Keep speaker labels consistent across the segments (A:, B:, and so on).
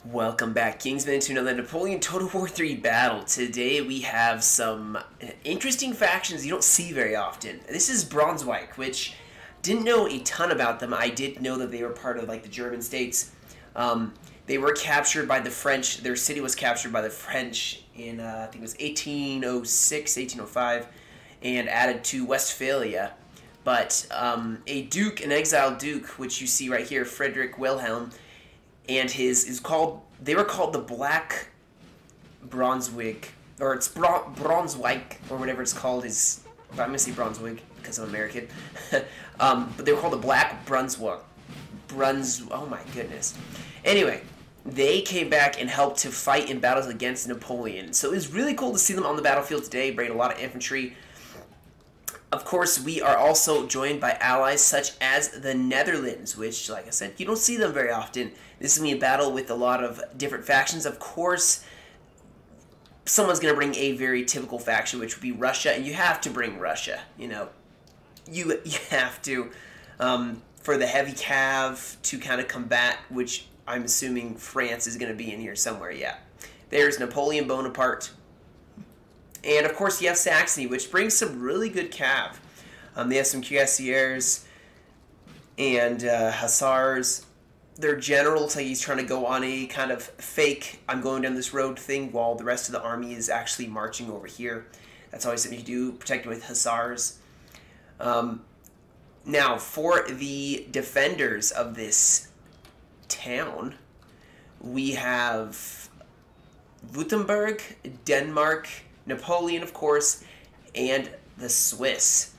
A: Welcome back, Kingsman, to another Napoleon Total War 3 battle. Today we have some interesting factions you don't see very often. This is Braunschweig, which didn't know a ton about them. I did know that they were part of like the German states. They were captured by the French. Their city was captured by the French in I think it was 1806, 1805, and added to Westphalia. But a duke, an exiled duke, which you see right here, Frederick Wilhelm, and his is called. They were called the Black Braunschweig, or it's Braunschweig, or whatever it's called. Is I'm gonna say Braunschweig because I'm American, but they were called the Black Brunswick. Oh my goodness. Anyway, they came back and helped to fight in battles against Napoleon. So it was really cool to see them on the battlefield today, bringing a lot of infantry. Of course, we are also joined by allies such as the Netherlands, which, like I said, you don't see them very often. This is going to be a battle with a lot of different factions. Of course, someone's going to bring a very typical faction, which would be Russia, and you have to bring Russia. You know, you have to, for the heavy cav to kind of combat, which I'm assuming France is going to be in here somewhere, yeah. There's Napoleon Bonaparte. And, of course, you have Saxony, which brings some really good cav. They have some cuirassiers and hussars. Their general looks like he's trying to go on a kind of fake, I'm going down this road thing, while the rest of the army is actually marching over here. That's always something you do, protected with hussars. Now, for the defenders of this town, we have Wurttemberg, Denmark, Napoleon, of course, and the Swiss.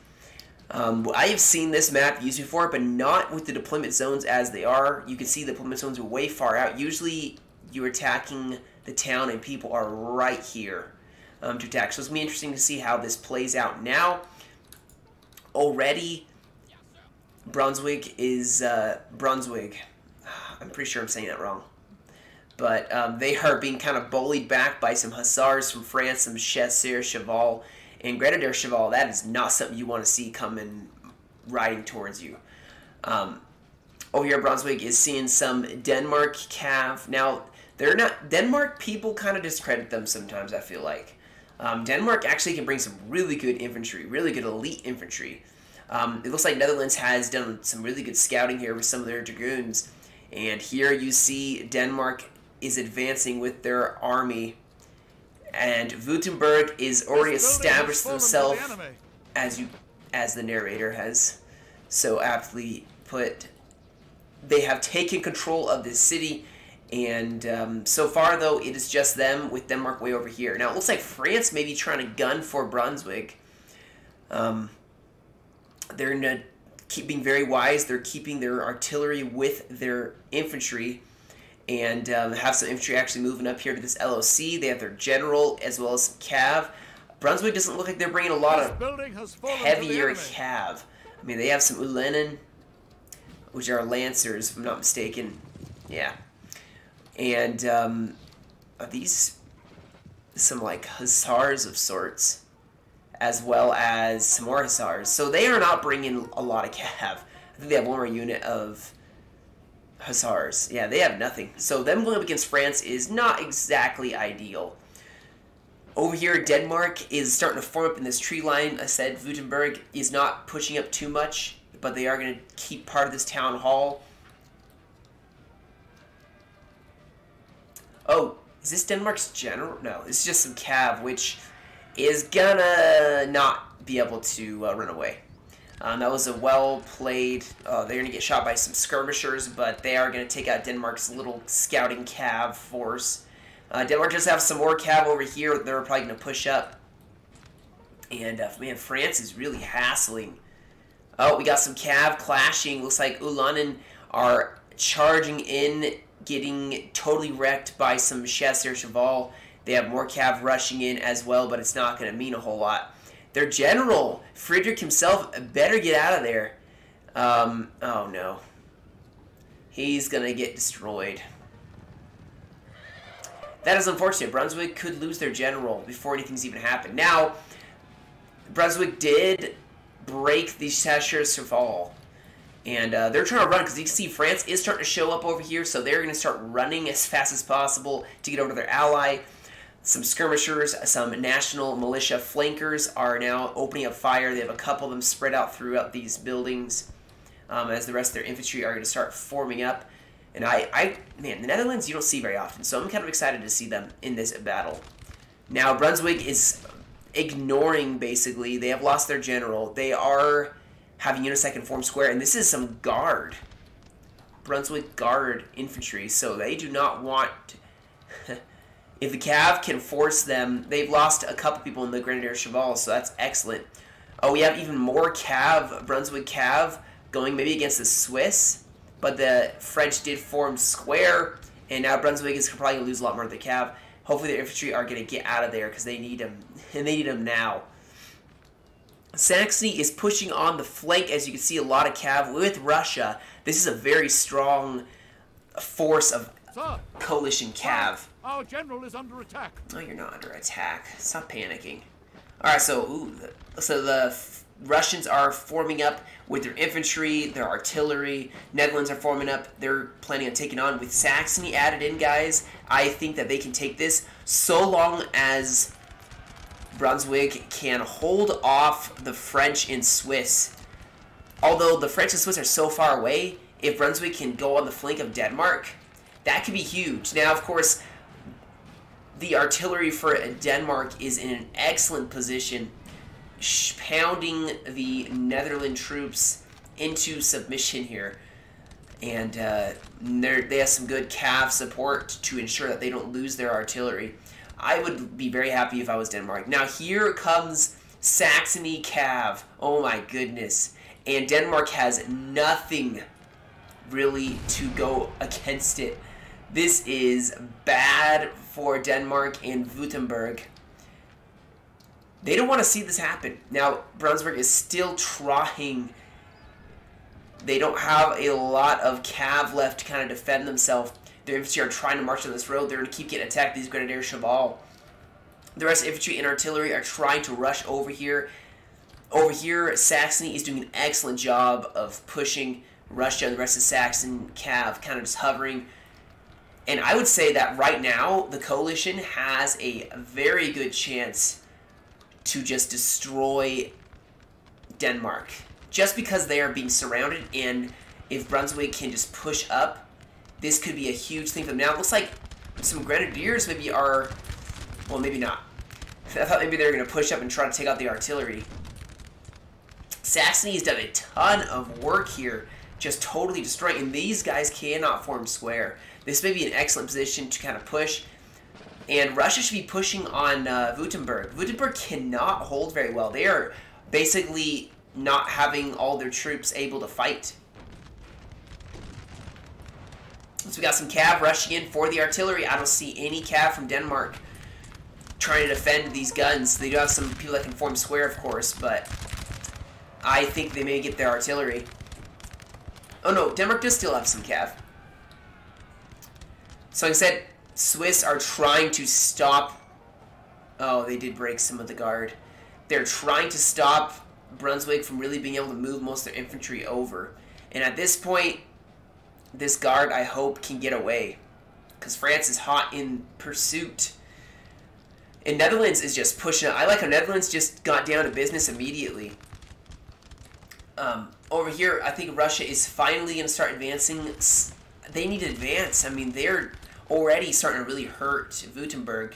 A: I have seen this map used before, but not with the deployment zones as they are. You can see the deployment zones are way far out. Usually, you're attacking the town, and people are right here to attack. So it's going to be interesting to see how this plays out now. Already, Braunschweig is... Braunschweig. I'm pretty sure I'm saying that wrong. But they are being kind of bullied back by some hussars from France, some chasseurs cheval, and grenadier cheval. That is not something you want to see coming riding towards you. Over here, Braunschweig is seeing some Denmark cav. Now, they're not Denmark. People kind of discredit them sometimes, I feel like. Denmark actually can bring some really good infantry, really good elite infantry. It looks like Netherlands has done some really good scouting here with some of their dragoons. And here you see Denmark is advancing with their army, and Wurttemberg is already established themselves, as the narrator has so aptly put. They have taken control of this city, and so far though it is just them with Denmark way over here. Now it looks like France may be trying to gun for Braunschweig. They're not being very wise. They're keeping their artillery with their infantry, and have some infantry actually moving up here to this LOC. They have their general as well as some cav. Braunschweig doesn't look like they're bringing a lot of heavier cav. I mean, they have some Ulenin, which are lancers, if I'm not mistaken. Yeah. And are these some like hussars of sorts, as well as some more hussars. So they are not bringing a lot of cav. I think they have one more unit of hussars. Yeah, they have nothing. So them going up against France is not exactly ideal. Over here, Denmark is starting to form up in this tree line. I said Wurttemberg is not pushing up too much, but they are going to keep part of this town hall. Oh, is this Denmark's general? No, this is just some cav, which is gonna not be able to run away. That was a well-played... they're going to get shot by some skirmishers, but they are going to take out Denmark's little scouting cav force. Denmark does have some more cav over here. They're probably going to push up. And, man, France is really hassling. Oh, we got some cav clashing. Looks like Ulanen are charging in, getting totally wrecked by some chasseurs cheval. They have more cav rushing in as well, but it's not going to mean a whole lot. Their general, Friedrich himself, better get out of there. Oh no. He's going to get destroyed. That is unfortunate. Braunschweig could lose their general before anything's even happened. Now, Braunschweig did break the chasseurs cheval. And they're trying to run because you can see France is starting to show up over here, so they're going to start running as fast as possible to get over to their ally. Some skirmishers, some national militia flankers are now opening up fire. They have a couple of them spread out throughout these buildings as the rest of their infantry are going to start forming up. And man, the Netherlands you don't see very often, so I'm kind of excited to see them in this battle. Now, Braunschweig is ignoring, basically. They have lost their general. They are having units that can form square, and this is some guard. Brunswick guard infantry, so they do not want... If the Cav can force them, they've lost a couple people in the Grenadier Cheval, so that's excellent. Oh, we have even more Cav, Brunswick Cav, going maybe against the Swiss, but the French did form square, and now Brunswick is probably going to lose a lot more of the Cav. Hopefully their infantry are going to get out of there, because they need them, and they need them now. Saxony is pushing on the flank, as you can see, a lot of Cav with Russia. This is a very strong force of coalition Cav.
B: Our general is under attack.
A: No, you're not under attack. Stop panicking. Alright, so the Russians are forming up with their infantry, their artillery. Netherlands are forming up. They're planning on taking on with Saxony added in, guys. I think that they can take this so long as Brunswick can hold off the French and Swiss. Although the French and Swiss are so far away, if Brunswick can go on the flank of Denmark, that could be huge. Now, of course, the artillery for Denmark is in an excellent position, pounding the Netherlands troops into submission here. And they have some good Cav support to ensure that they don't lose their artillery. I would be very happy if I was Denmark. Now here comes Saxony Cav. Oh my goodness. And Denmark has nothing really to go against it. This is bad for Denmark and Wurttemberg. They don't want to see this happen. Now, Braunschweig is still trying. They don't have a lot of Cav left to kind of defend themselves. Their infantry are trying to march on this road. They're going to keep getting attacked, these Grenadier Cheval. The rest of infantry and artillery are trying to rush over here. Over here, Saxony is doing an excellent job of pushing Russia and the rest of Saxon Cav, kind of just hovering. And I would say that right now, the coalition has a very good chance to just destroy Denmark. Just because they are being surrounded, and if Brunswick can just push up, this could be a huge thing for them. Now, it looks like some Grenadiers maybe are... Well, maybe not. I thought maybe they were going to push up and try to take out the artillery. Saxony has done a ton of work here, just totally destroying, and these guys cannot form square. This may be an excellent position to kind of push, and Russia should be pushing on Wurttemberg. Wurttemberg cannot hold very well. They are basically not having all their troops able to fight. So we got some Cav rushing in for the artillery. I don't see any Cav from Denmark trying to defend these guns. They do have some people that can form square, of course, but I think they may get their artillery. Oh no, Denmark does still have some Cav. So like I said, Swiss are trying to stop... Oh, they did break some of the guard. They're trying to stop Brunswick from really being able to move most of their infantry over. And at this point, this guard, I hope, can get away. Because France is hot in pursuit. And Netherlands is just pushing it. I like how Netherlands just got down to business immediately. Over here, I think Russia is finally going to start advancing. They need to advance. I mean, they're already starting to really hurt Wurttemberg.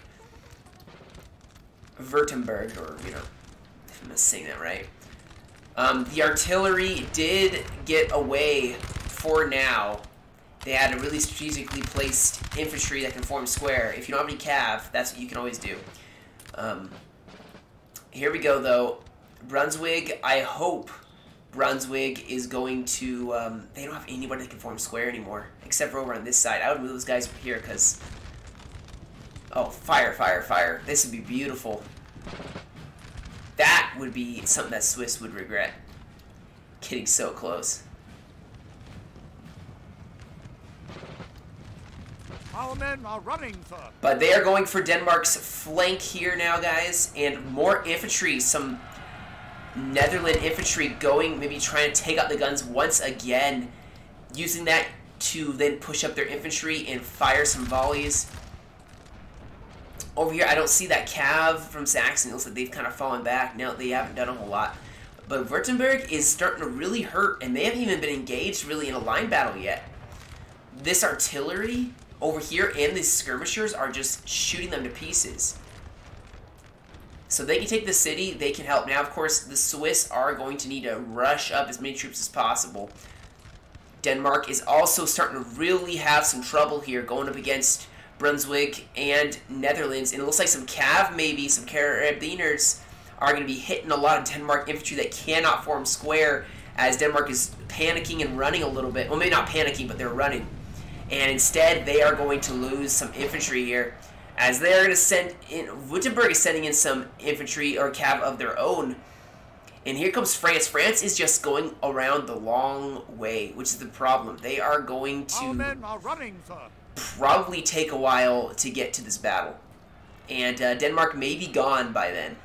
A: Wurttemberg, or, you know, if I'm saying that right. The artillery did get away for now. They had a really strategically placed infantry that can form square. If you don't have any Cav, that's what you can always do. Here we go, though. Brunswick, I hope Brunswick is going to... they don't have anybody that can form square anymore, except for over on this side. I would move those guys over here, because... Oh, fire, fire, fire. This would be beautiful. That would be something that Swiss would regret. Getting so close.
B: Our men are running, sir.
A: But they are going for Denmark's flank here now, guys. And more infantry. Some Netherland infantry going, maybe trying to take out the guns once again, using that to then push up their infantry and fire some volleys. Over here, I don't see that cav from Saxony. It looks like they've kind of fallen back. No, they haven't done a whole lot. But Wurttemberg is starting to really hurt, and they haven't even been engaged really in a line battle yet. This artillery over here and these skirmishers are just shooting them to pieces. So they can take the city, they can help. Now, of course, the Swiss are going to need to rush up as many troops as possible. Denmark is also starting to really have some trouble here going up against Brunswick and Netherlands. And it looks like some cav, maybe, some carabiners are going to be hitting a lot of Denmark infantry that cannot form square as Denmark is panicking and running a little bit. Well, maybe not panicking, but they're running. And instead, they are going to lose some infantry here, as they are going to send in. Wurttemberg is sending in some infantry or cav of their own. And here comes France. France is just going around the long way, which is the problem. They are going
B: Our
A: to
B: men are running, sir.
A: probably take a while to get to this battle. And Denmark may be gone by then.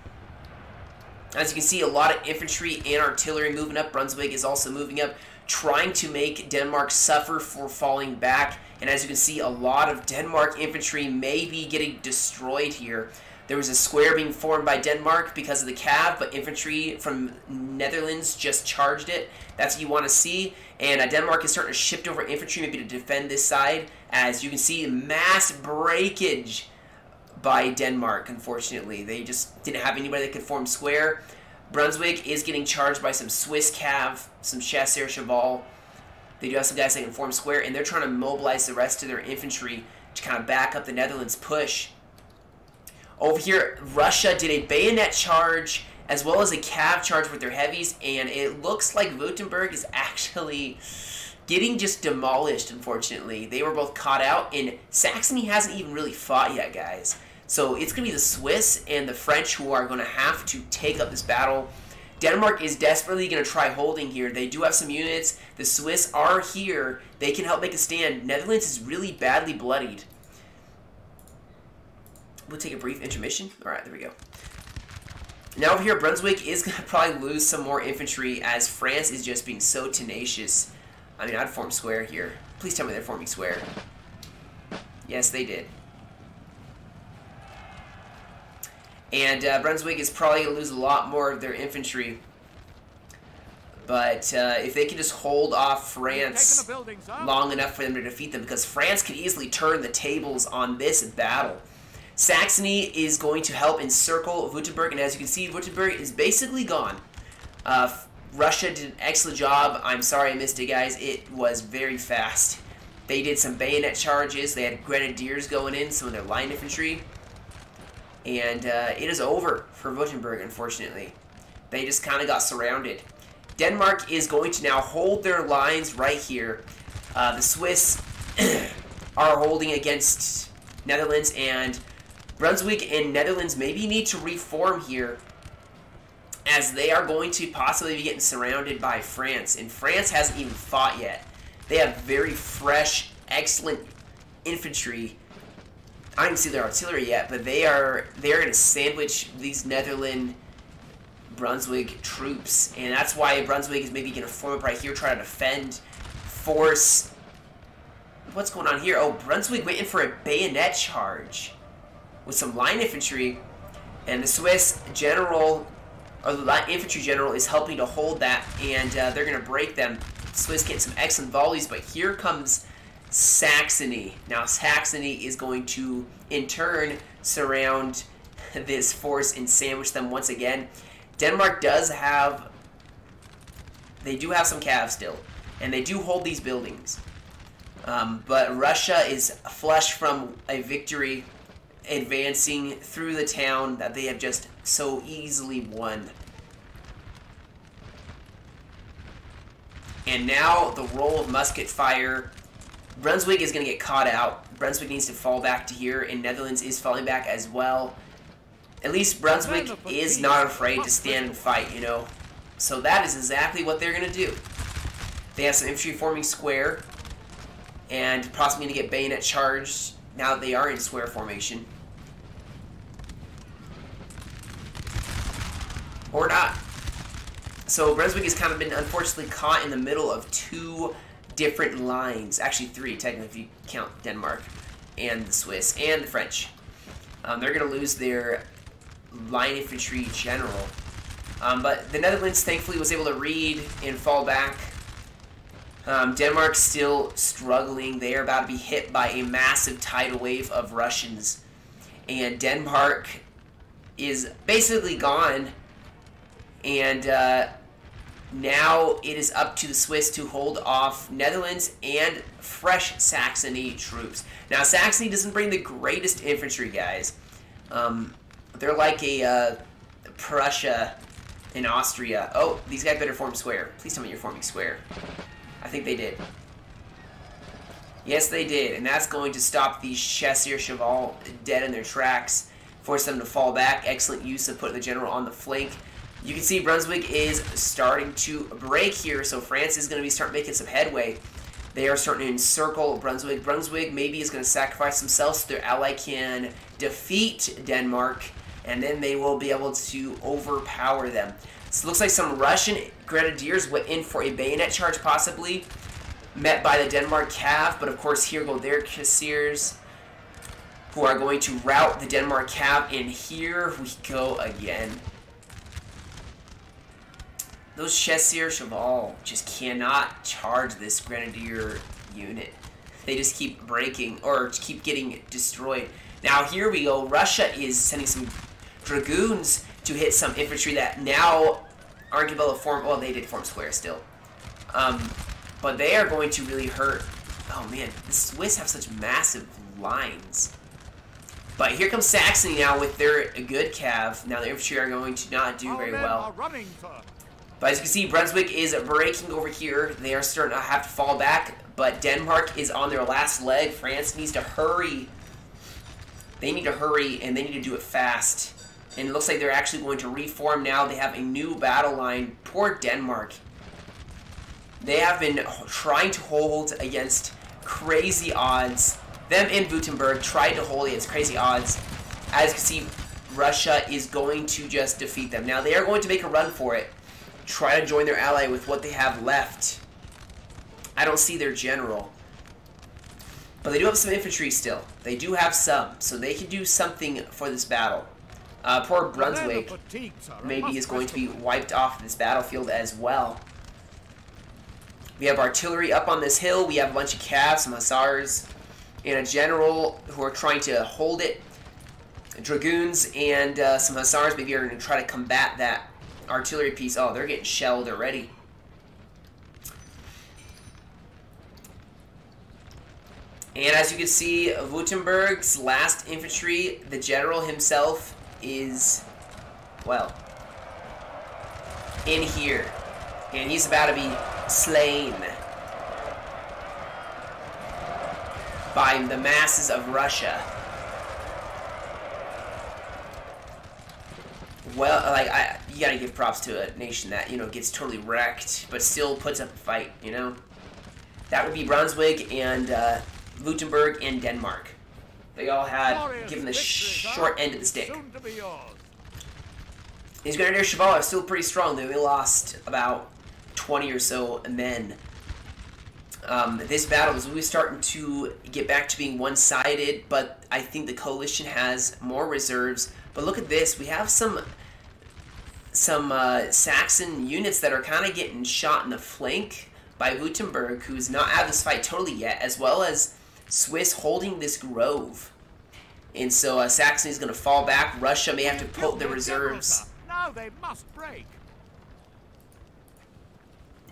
A: As you can see, a lot of infantry and artillery moving up. Brunswick is also moving up, trying to make Denmark suffer for falling back. And as you can see, a lot of Denmark infantry may be getting destroyed here. There was a square being formed by Denmark because of the cav, but infantry from Netherlands just charged it. That's what you want to see. And Denmark is starting to shift over infantry maybe to defend this side. As you can see, mass breakage by Denmark, unfortunately. They just didn't have anybody that could form square. Brunswick is getting charged by some Swiss cav, some chasseur cheval. They do have some guys that can form square, and they're trying to mobilize the rest of their infantry to kind of back up the Netherlands' push. Over here, Russia did a bayonet charge as well as a cav charge with their heavies, and it looks like Wurttemberg is actually getting just demolished, unfortunately. They were both caught out, and Saxony hasn't even really fought yet, guys. So it's going to be the Swiss and the French who are going to have to take up this battle. Denmark is desperately going to try holding here. They do have some units. The Swiss are here. They can help make a stand. Netherlands is really badly bloodied. We'll take a brief intermission. All right, there we go. Now over here, Brunswick is going to probably lose some more infantry as France is just being so tenacious. I mean, I'd form square here. Please tell me they're forming square. Yes, they did. And Brunswick is probably going to lose a lot more of their infantry. But if they can just hold off France long enough for them to defeat them, because France could easily turn the tables on this battle. Saxony is going to help encircle Wurttemberg, and as you can see, Wurttemberg is basically gone. Russia did an excellent job. I'm sorry I missed it, guys. It was very fast. They did some bayonet charges. They had grenadiers going in, some of their line infantry. And it is over for Wurttemberg, unfortunately. They just kind of got surrounded. Denmark is going to now hold their lines right here. The Swiss are holding against Netherlands, and Brunswick and Netherlands maybe need to reform here, as they are going to possibly be getting surrounded by France. And France hasn't even fought yet. They have very fresh, excellent infantry. I don't even see their artillery yet, but they are going to sandwich these Netherlands Brunswick troops, and that's why Brunswick is maybe going to form up right here, try to defend, force. What's going on here? Oh, Brunswick went in for a bayonet charge with some line infantry, and the Swiss general, or the light infantry general, is helping to hold that, and they're going to break them. The Swiss getting some excellent volleys, but here comes Saxony. Now Saxony is going to, in turn, surround this force and sandwich them once again. Denmark does have, they do have some cav still, and they do hold these buildings. But Russia is flush from a victory, advancing through the town that they have just so easily won. And now the roll of musket fire. Brunswick is going to get caught out. Brunswick needs to fall back to here, and Netherlands is falling back as well. At least Brunswick is not afraid to stand and fight, you know. So that is exactly what they're going to do. They have some infantry forming square, and possibly going to get bayonet charged now that they are in square formation. Or not. So Brunswick has kind of been unfortunately caught in the middle of two different lines. Actually, three, technically, if you count Denmark and the Swiss and the French. They're going to lose their line infantry general. But the Netherlands, thankfully, was able to read and fall back. Denmark's still struggling. They are about to be hit by a massive tidal wave of Russians. And Denmark is basically gone. And now it is up to the Swiss to hold off Netherlands and fresh Saxony troops. Now, Saxony doesn't bring the greatest infantry, guys. They're like a Prussia in Austria. Oh, these guys better form square. Please tell me you're forming square. I think they did. Yes, they did. And that's going to stop these Chasseurs Cheval dead in their tracks. Force them to fall back. Excellent use of putting the general on the flank. You can see Brunswick is starting to break here, so France is going to be starting making some headway. They are starting to encircle Brunswick. Brunswick maybe is going to sacrifice themselves so their ally can defeat Denmark, and then they will be able to overpower them. So it looks like some Russian grenadiers went in for a bayonet charge, possibly, met by the Denmark cav, but of course here go their Chasseurs, who are going to rout the Denmark cav, and here we go again. Those Chasseurs Cheval just cannot charge this Grenadier unit. They just keep breaking, or keep getting destroyed. Now here we go. Russia is sending some Dragoons to hit some infantry that now aren't able to form. Well, they did form square still. But they are going to really hurt. Oh man, the Swiss have such massive lines. But here comes Saxony now with their good cav. Now the infantry are going to not do very well. But as you can see, Brunswick is breaking over here. They are starting to have to fall back, but Denmark is on their last leg. France needs to hurry. They need to hurry, and they need to do it fast. And it looks like they're actually going to reform now. They have a new battle line. Poor Denmark. They have been trying to hold against crazy odds. Them in Wurttemberg tried to hold against crazy odds. As you can see, Russia is going to just defeat them. Now, they are going to make a run for it. Try to join their ally with what they have left. I don't see their general. But they do have some infantry still. They do have some, so they can do something for this battle. Poor Brunswick maybe is going to be wiped off this battlefield as well. We have artillery up on this hill. We have a bunch of cavs, some hussars, and a general who are trying to hold it. Dragoons and some hussars maybe are going to try to combat that artillery piece. Oh, they're getting shelled already. And as you can see, Wurttemberg's last infantry, the general himself is, well, in here. And he's about to be slain by the masses of Russia. Well, like, you gotta give props to a nation that, you know, gets totally wrecked, but still puts up a fight, you know? That would be Braunschweig and Wurttemberg and Denmark. They all had given the short end of the stick. These Grenadier Cheval are still pretty strong. They only lost about 20 or so men. This battle is really starting to get back to being one-sided, but I think the coalition has more reserves. But look at this. We have some Saxon units that are kind of getting shot in the flank by Wurttemberg, who's not out of this fight totally yet, as well as Swiss holding this grove. And so Saxony is going to fall back. Russia may have to put their reserves
B: they must break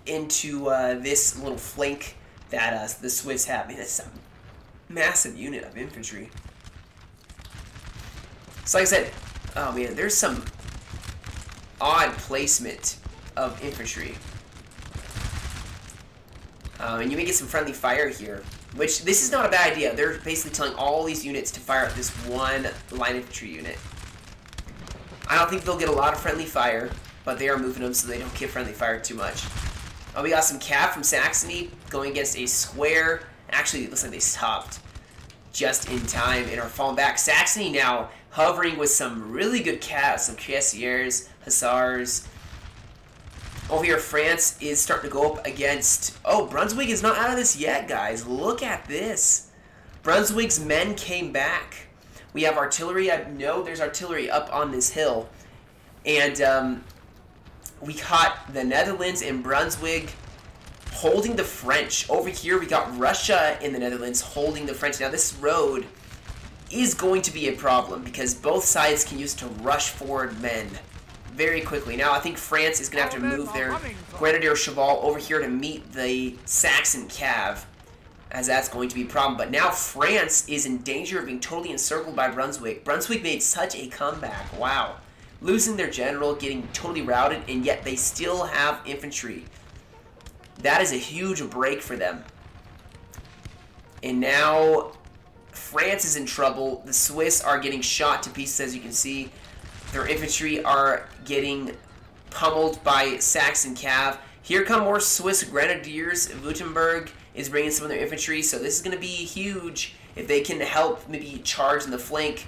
A: into this little flank that the Swiss have. I mean, that's a massive unit of infantry. So like I said, oh man, there's some odd placement of infantry. And you may get some friendly fire here, which this is not a bad idea. They're basically telling all these units to fire at this one line infantry unit. I don't think they'll get a lot of friendly fire, but they are moving them so they don't get friendly fire too much. Oh, we got some cav from Saxony going against a square. Actually, it looks like they stopped just in time and are falling back. Saxony now hovering with some really good cavs, some Chasseurs, hussars. Over here, France is starting to go up against... Oh, Brunswick is not out of this yet, guys. Look at this. Brunswick's men came back. We have artillery. I know there's artillery up on this hill. And we caught the Netherlands and Brunswick holding the French. Over here, we got Russia in the Netherlands holding the French. Now, this road is going to be a problem because both sides can use to rush forward men very quickly. Now, I think France is going to have to move their Grenadier Cheval over here to meet the Saxon Cav, as that's going to be a problem. But now France is in danger of being totally encircled by Brunswick. Brunswick made such a comeback. Wow. Losing their general, getting totally routed, and yet they still have infantry. That is a huge break for them. And now France is in trouble. The Swiss are getting shot to pieces, as you can see. Their infantry are getting pummeled by Saxon Cav. Here come more Swiss Grenadiers. Wurttemberg is bringing some of their infantry, so this is going to be huge if they can help maybe charge in the flank.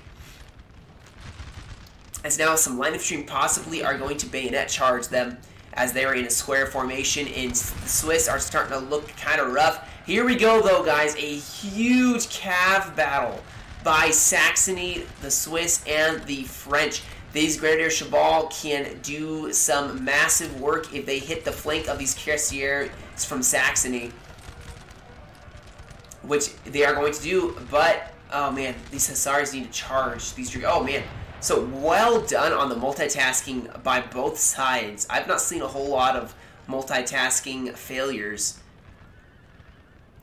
A: As now some line infantry possibly are going to bayonet charge them as they are in a square formation, and the Swiss are starting to look kind of rough. Here we go, though, guys. A huge Cav battle by Saxony, the Swiss, and the French. These Grenadier Cheval can do some massive work if they hit the flank of these Cuirassiers from Saxony, which they are going to do. But, oh man, these Hussars need to charge. Oh man. So, well done on the multitasking by both sides. I've not seen a whole lot of multitasking failures.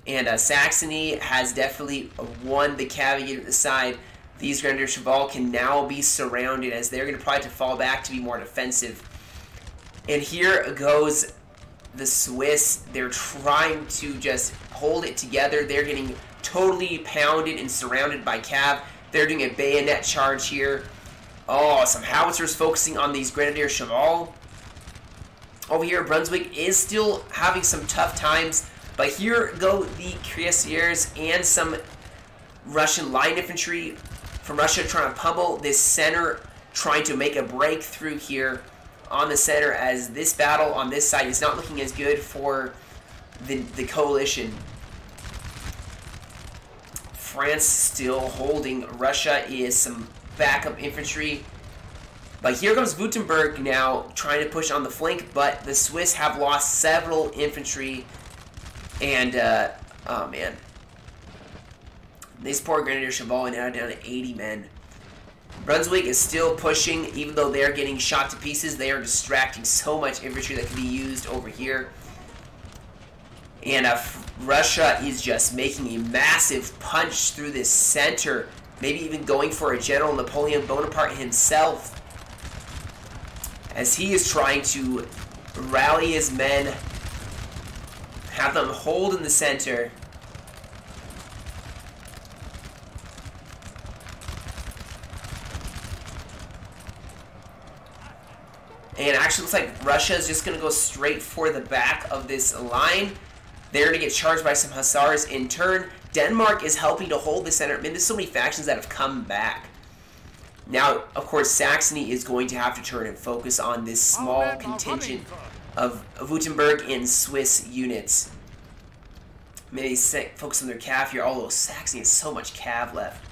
A: And Saxony has definitely won the caveat at the side. These Grenadier Cheval can now be surrounded as they're going to probably have to fall back to be more defensive. And here goes the Swiss. They're trying to just hold it together. They're getting totally pounded and surrounded by Cav. They're doing a bayonet charge here. Oh, some howitzers focusing on these Grenadier Cheval. Over here, Brunswick is still having some tough times. But here go the Cuirassiers and some Russian line infantry from Russia trying to pummel this center, trying to make a breakthrough here on the center, as this battle on this side is not looking as good for the coalition. France still holding. Russia is some backup infantry. But here comes Wurttemberg now trying to push on the flank, but the Swiss have lost several infantry. And, oh man. These poor Grenadier Cheval are now down to 80 men. Brunswick is still pushing, even though they're getting shot to pieces. They are distracting so much infantry that can be used over here. And Russia is just making a massive punch through this center. Maybe even going for a General Napoleon Bonaparte himself, as he is trying to rally his men, have them hold in the center. And it actually looks like Russia is just going to go straight for the back of this line. They're going to get charged by some Hussars in turn. Denmark is helping to hold the center. I mean, there's so many factions that have come back. Now, of course, Saxony is going to have to turn and focus on this small contingent of Wurttemberg and Swiss units. Maybe focus on their Cav here, although Saxony has so much Cav left.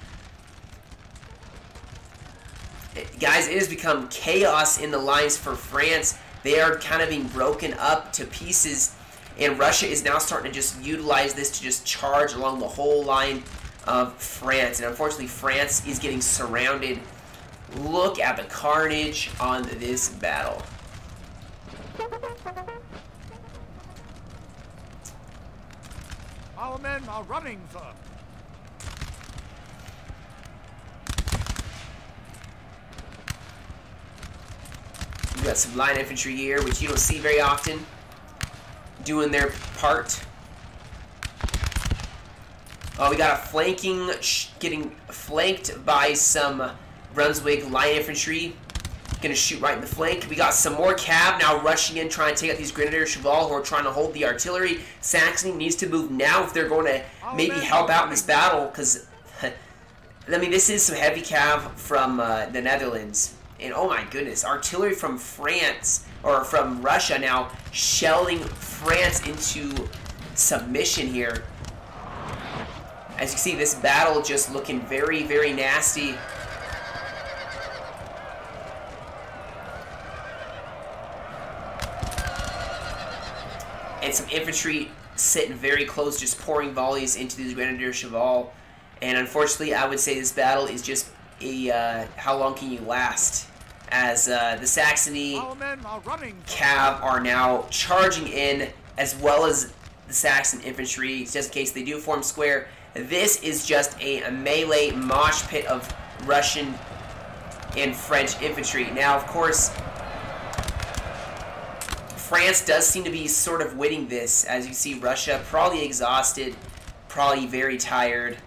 A: Guys, it has become chaos in the lines for France. They are kind of being broken up to pieces, and Russia is now starting to just utilize this to just charge along the whole line of France. And unfortunately, France is getting surrounded. Look at the carnage on this battle.
B: Our men are running, sir.
A: We got some line infantry here, which you don't see very often, doing their part. Oh, we got a flanking, getting flanked by some Brunswick line infantry. Gonna shoot right in the flank. We got some more Cav now rushing in, trying to take out these Grenadier Cheval who are trying to hold the artillery. Saxony needs to move now if they're going to maybe help out in this battle, because I mean, this is some heavy Cav from the Netherlands. And oh my goodness, artillery from France, or from Russia now, shelling France into submission here. As you see, this battle just looking very, very nasty. And some infantry sitting very close, just pouring volleys into these Grenadier Cheval. And unfortunately, I would say this battle is just a how long can you last? As the Saxony cav are now charging in, as well as the Saxon infantry, just in case they do form square. This is just a melee mosh pit of Russian and French infantry. Now, of course, France does seem to be sort of winning this. As you see, Russia probably exhausted, probably very tired.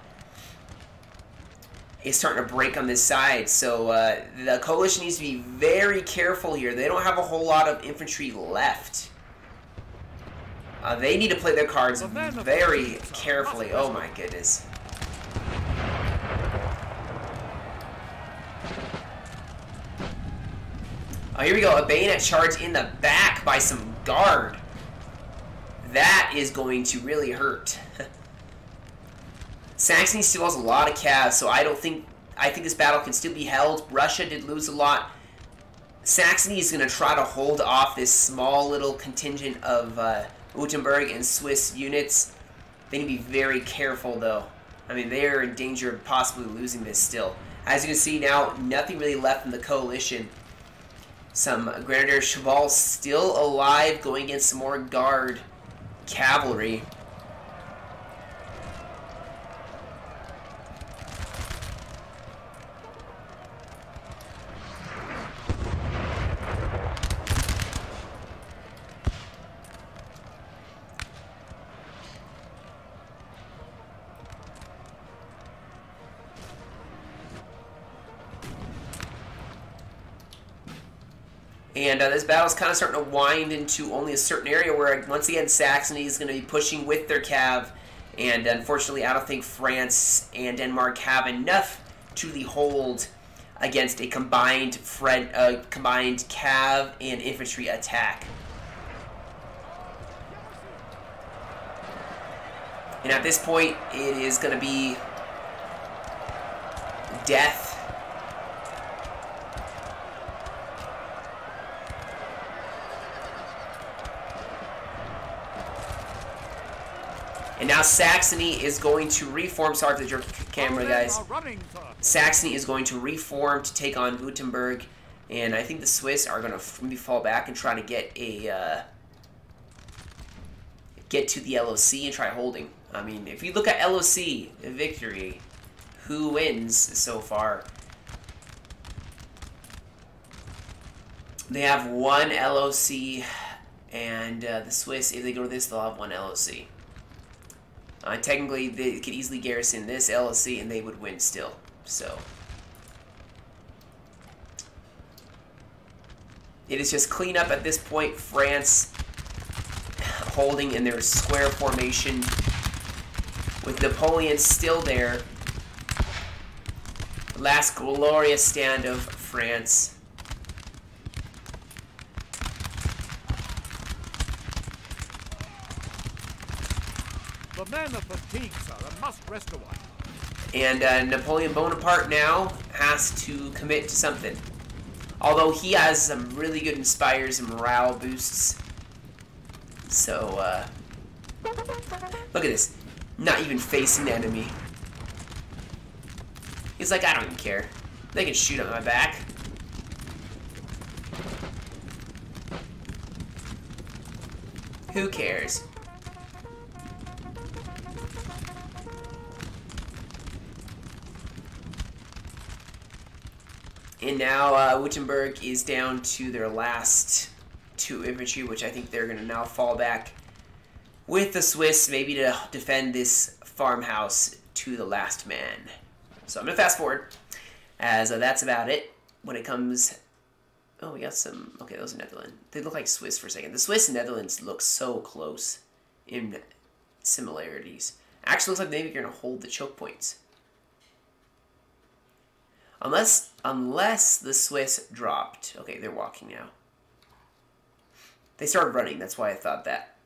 A: It's starting to break on this side, so the coalition needs to be very careful here. They don't have a whole lot of infantry left. They need to play their cards very carefully. Oh my goodness. Oh, here we go. A bayonet charge in the back by some guard. That is going to really hurt. Saxony still has a lot of calves, so I think this battle can still be held. Russia did lose a lot. Saxony is going to try to hold off this small little contingent of Wurttemberg and Swiss units. They need to be very careful, though. I mean, they are in danger of possibly losing this still. As you can see now, nothing really left in the coalition. Some Grenadier Cheval still alive, going against some more Guard cavalry. And this battle is kind of starting to wind into only a certain area where, once again, Saxony is going to be pushing with their cav. And unfortunately, I don't think France and Denmark have enough to the hold against a combined cav and infantry attack. And at this point, it is going to be death. And now Saxony is going to reform. Sorry for the jerk camera, guys. Saxony is going to reform to take on Wurttemberg. And I think the Swiss are going to maybe fall back and try to get to the LOC and try holding. I mean, if you look at LOC victory, who wins so far? They have one LOC, and the Swiss, if they go to this, they'll have one LOC. Technically, they could easily garrison this LOC, and they would win still. So it is just clean up at this point. France holding in their square formation with Napoleon still there. Last glorious stand of France.
B: The men are fatigued, sir, and must rest a while.
A: And Napoleon Bonaparte now has to commit to something. Although he has some really good inspires and morale boosts. So, look at this. Not even facing the enemy. He's like, I don't even care. They can shoot on my back. Who cares? And now Wurttemberg is down to their last two infantry, which I think they're going to now fall back with the Swiss, maybe to defend this farmhouse to the last man. So I'm going to fast forward, as that's about it when it comes... Oh, we got some... Okay, those are Netherlands. They look like Swiss for a second. The Swiss and Netherlands look so close in similarities. Actually looks like maybe you're going to hold the choke points. Unless the Swiss dropped. Okay, they're walking now. They started running, that's why I thought that.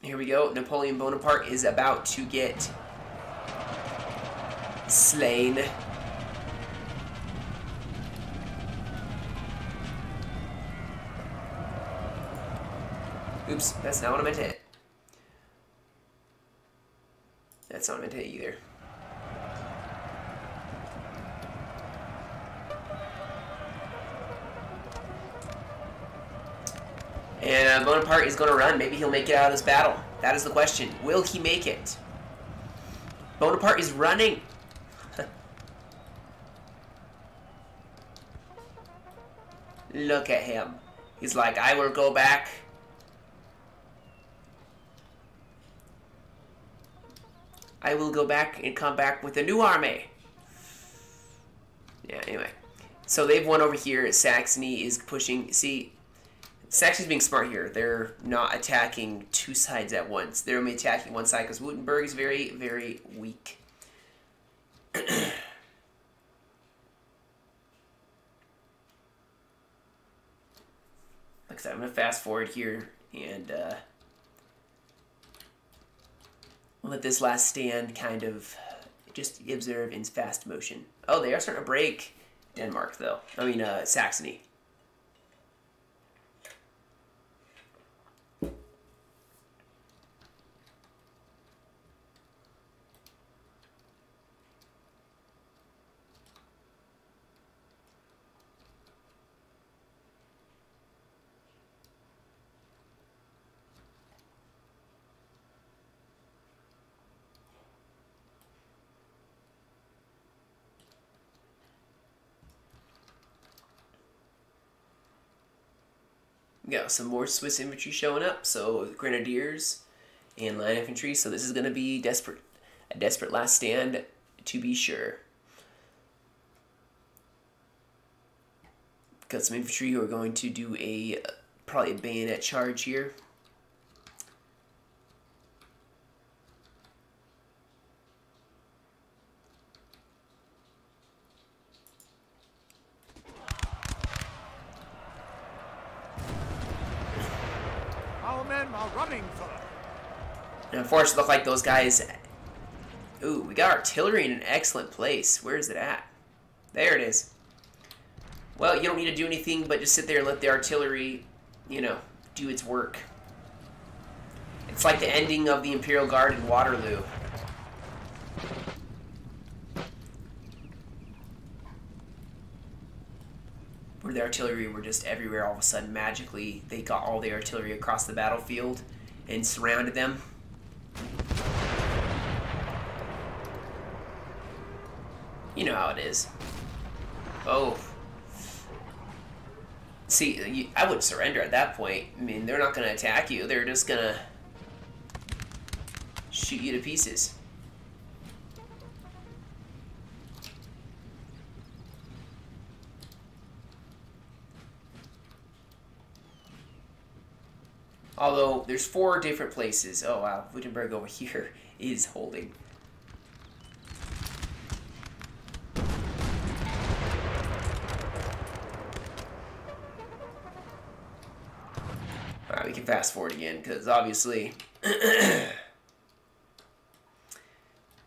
A: Here we go. Napoleon Bonaparte is about to get slain. Oops, that's not what I meant to hit. That's not what I meant to hit either. And Bonaparte is going to run. Maybe he'll make it out of this battle. That is the question. Will he make it? Bonaparte is running. Look at him. He's like, I will go back. I will go back and come back with a new army. Yeah, anyway. So they've won over here. Saxony is pushing. See, Saxony's being smart here. They're not attacking two sides at once. They're only attacking one side because Wurttemberg is very, very weak. Like I said, I'm going to fast forward here and let this last stand kind of just observe in fast motion. Oh, they are starting to break Denmark, though. I mean, Saxony. We got some more Swiss infantry showing up, so grenadiers and line infantry. So this is going to be a desperate last stand, to be sure. Got some infantry who are going to do probably a bayonet charge here.
B: Are running for them.
A: And unfortunately, look like those guys. Ooh, we got artillery in an excellent place. Where is it at? There it is. Well, you don't need to do anything but just sit there and let the artillery, you know, do its work. It's like the ending of the Imperial Guard in Waterloo. Where the artillery were just everywhere all of a sudden. Magically, they got all the artillery across the battlefield and surrounded them. You know how it is. Oh. See, I would surrender at that point. I mean, they're not going to attack you. They're just going to shoot you to pieces. Although, there's 4 different places. Oh, wow. Wurttemberg over here is holding. Alright, we can fast forward again, because obviously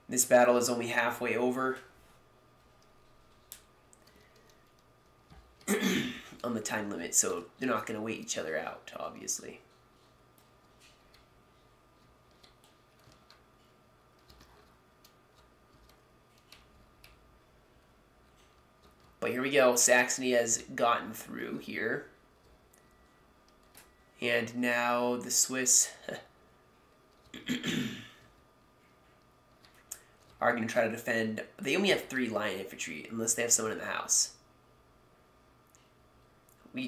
A: this battle is only halfway over on the time limit, so they're not going to wait each other out, obviously. But here we go. Saxony has gotten through here. And now the Swiss are going to try to defend. They only have 3 line infantry, unless they have someone in the house.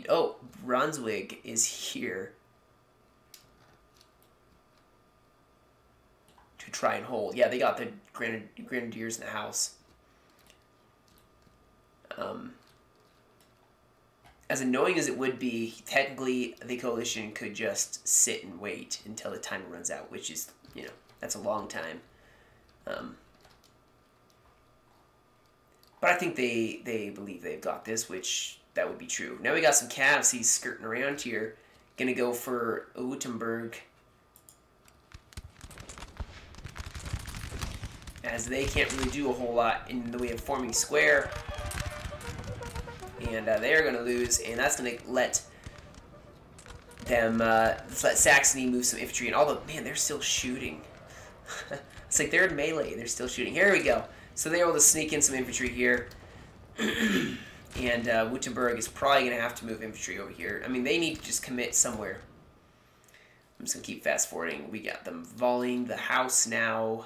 A: Oh, Braunschweig is here to try and hold. Yeah, they got the grenadiers in the house. as annoying as it would be, technically the coalition could just sit and wait until the time runs out, which is, you know, that's a long time. But I think they believe they've got this, which that would be true. Now we got some calves. He's skirting around here. Gonna go for Wurttemberg, as they can't really do a whole lot in the way of forming square. And they're going to lose, and that's going to let them, let Saxony move some infantry. And all the, man, they're still shooting. It's like they're in melee, they're still shooting. Here we go. So they're able to sneak in some infantry here. And Wurttemberg is probably going to have to move infantry over here. I mean, they need to just commit somewhere. I'm just going to keep fast forwarding. We got them volleying the house now.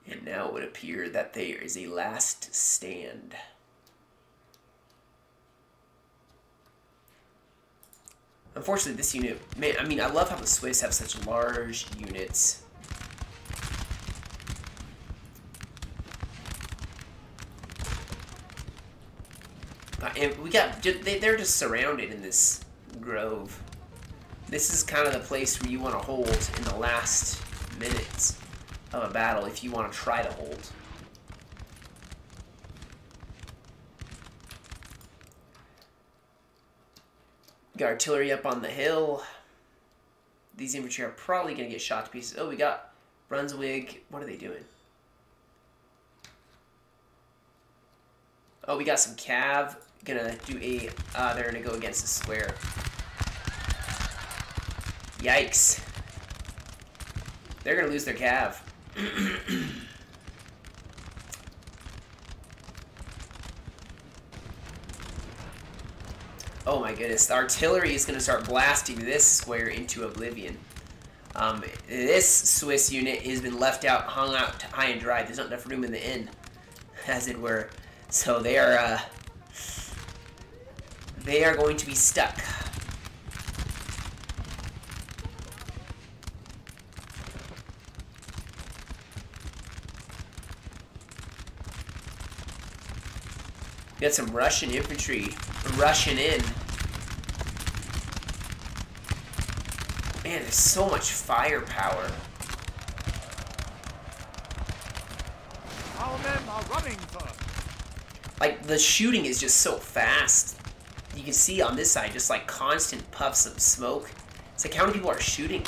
A: And now it would appear that there is a last stand. Unfortunately, this unit, man, I mean, I love how the Swiss have such large units. And we got, they're just surrounded in this grove. This is kind of the place where you want to hold in the last minutes of a battle if you want to try to hold. Got artillery up on the hill. These infantry are probably going to get shot to pieces. Oh, we got Brunswick. What are they doing? Oh, we got some cav. Gonna do a, they're gonna go against the square. Yikes. They're gonna lose their cav. Oh my goodness, the artillery is gonna start blasting this square into oblivion. This Swiss unit has been left out, hung out high and dry. There's not enough room in the inn, as it were. So they are going to be stuck. We got some Russian infantry rushing in. Man, there's so much firepower.
B: Our men are running, sir.
A: Like, the shooting is just so fast. You can see on this side just like constant puffs of smoke. It's like how many people are shooting?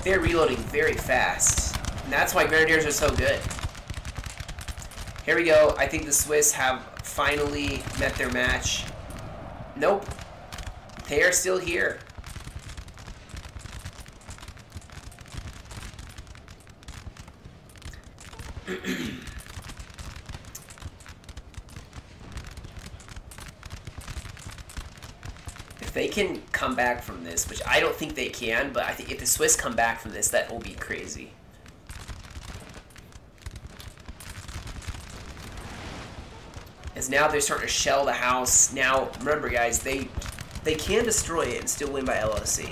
A: They're reloading very fast. And that's why Grenadiers are so good. Here we go. I think the Swiss have finally met their match. Nope. They are still here. If they can come back from this, which I don't think they can, but I think if the Swiss come back from this, that will be crazy. As now they're starting to shell the house. Now, remember guys, they can destroy it and still win by LOC.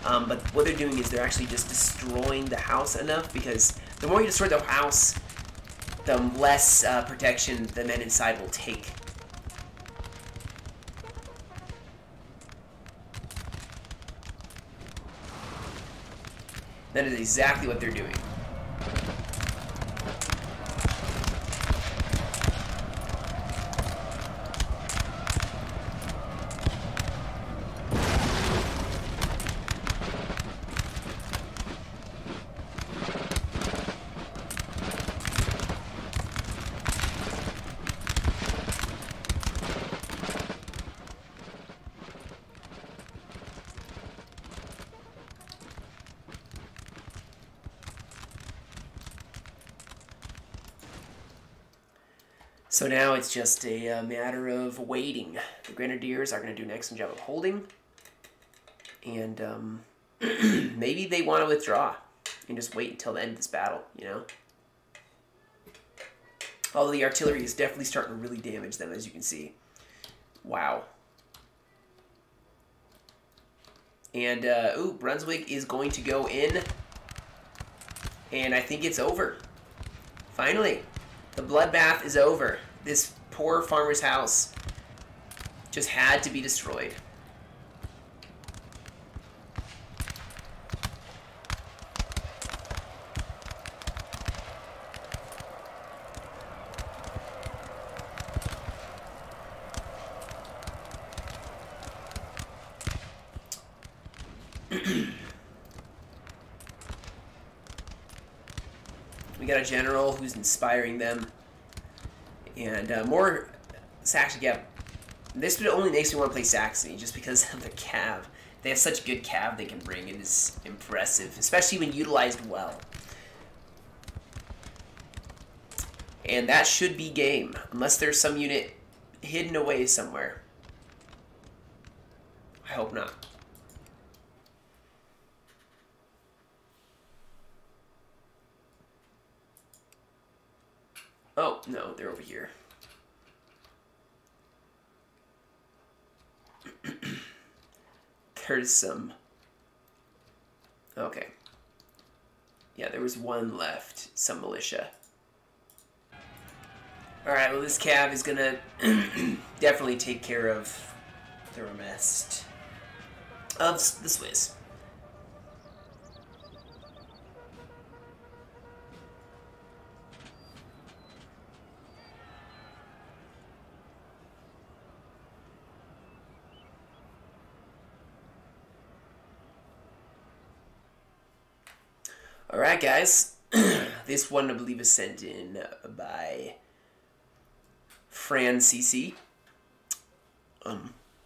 A: But what they're doing is they're actually just destroying the house enough, because the more you destroy the house, the less protection the men inside will take. That is exactly what they're doing. So now it's just a matter of waiting. The Grenadiers are going to do an excellent job of holding. And Maybe they want to withdraw and just wait until the end of this battle, you know? Although the artillery is definitely starting to really damage them, as you can see. Wow. And, ooh, Brunswick is going to go in. And I think it's over. Finally, the bloodbath is over. This poor farmer's house just had to be destroyed. We got a general who's inspiring them. And more Saxony. Yeah, this would only makes me want to play Saxony just because of the cav. They have such good cav they can bring. It is impressive, especially when utilized well. And that should be game, unless there's some unit hidden away somewhere. I hope not. Oh, no, they're over here. There's some... Okay. Yeah, there was one left. Some militia. Alright, well this cav is gonna definitely take care of the rest of the Swiss. Alright guys, this one I believe is sent in by Fran CC.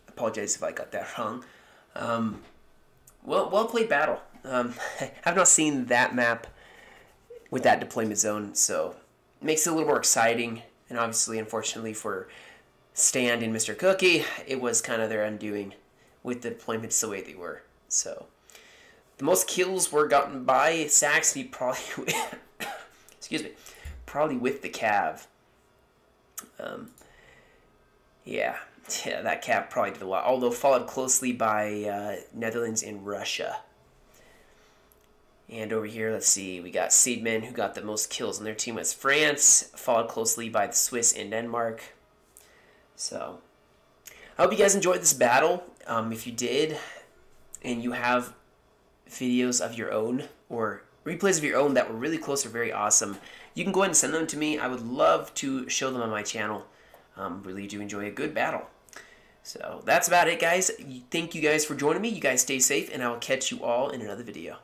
A: Apologize if I got that wrong. Well played battle. I've not seen that map with that deployment zone, so it makes it a little more exciting. And obviously, unfortunately for Stand and Mr. Cookie, it was kind of their undoing with the deployments the way they were. So the most kills were gotten by Saxony, probably with, excuse me, probably with the cav. Yeah, that cav probably did a lot. Although followed closely by Netherlands and Russia. And over here, let's see, we got Seedman, who got the most kills on their team was France, followed closely by the Swiss and Denmark. So, I hope you guys enjoyed this battle. If you did, and you have videos of your own or replays of your own that were really close or very awesome, you can go ahead and send them to me. I would love to show them on my channel. Really do enjoy a good battle. So that's about it, guys. Thank you guys for joining me. You guys stay safe, and I will catch you all in another video.